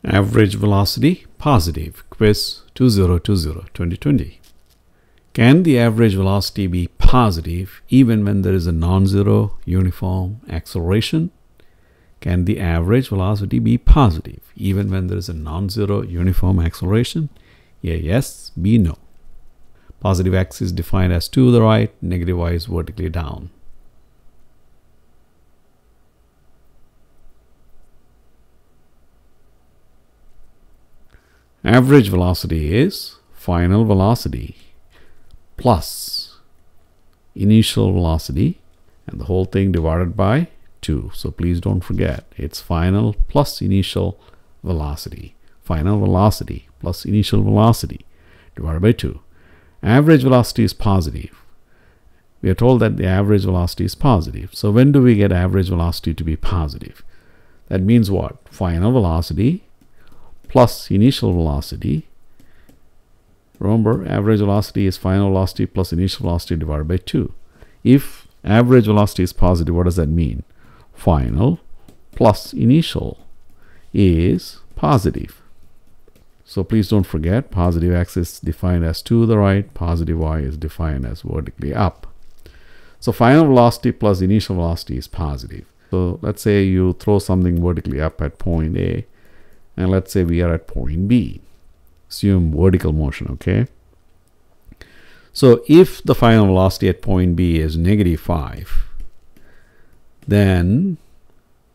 Average velocity positive. Quiz 2020-2020. Can the average velocity be positive even when there is a non-zero uniform acceleration? Can the average velocity be positive even when there is a non-zero uniform acceleration? A yes, B no. Positive x is defined as to the right, negative y is vertically down. Average velocity is final velocity plus initial velocity and the whole thing divided by 2. So please don't forget, it's final plus initial velocity. Final velocity plus initial velocity divided by 2. Average velocity is positive. We are told that the average velocity is positive. So when do we get average velocity to be positive? That means what? Final velocity plus initial velocity. Remember, average velocity is final velocity plus initial velocity divided by 2. If average velocity is positive, what does that mean? Final plus initial is positive. So please don't forget, positive x is defined as to the right, positive y is defined as vertically up. So final velocity plus initial velocity is positive. So let's say you throw something vertically up at point A, and let's say we are at point B. Assume vertical motion, okay? So if the final velocity at point B is -5, then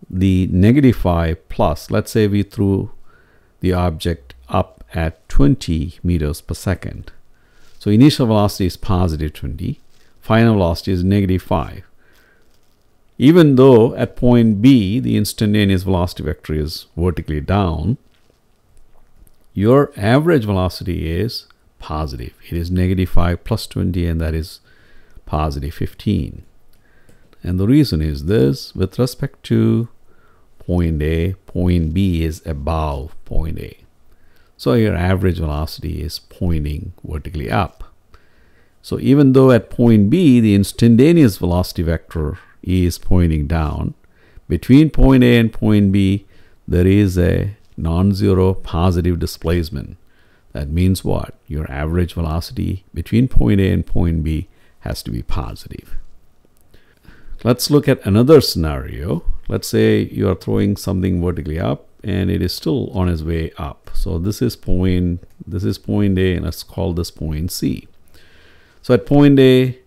the -5 plus, let's say we threw the object up at 20 meters per second. So initial velocity is positive 20, final velocity is -5. Even though at point B the instantaneous velocity vector is vertically down, your average velocity is positive. It is -5 plus 20, and that is positive 15. And the reason is this: with respect to point A, point B is above point A. So your average velocity is pointing vertically up. So even though at point B the instantaneous velocity vector is pointing down, between point A and point B there is a non-zero positive displacement. That means what? Your average velocity between point A and point B has to be positive. Let's look at another scenario. Let's say you are throwing something vertically up and it is still on its way up. So this is point A, and let's call this point C. So at point A,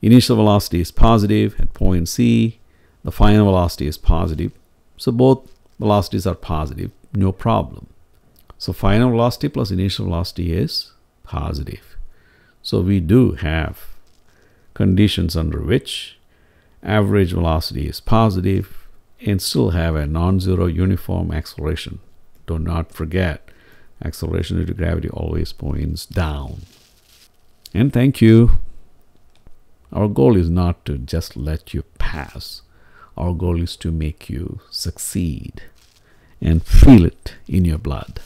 initial velocity is positive. At point C, the final velocity is positive. So both velocities are positive, no problem. So final velocity plus initial velocity is positive. So we do have conditions under which average velocity is positive and still have a non-zero uniform acceleration. Do not forget, acceleration due to gravity always points down. And thank you. Our goal is not to just let you pass. Our goal is to make you succeed and feel it in your blood.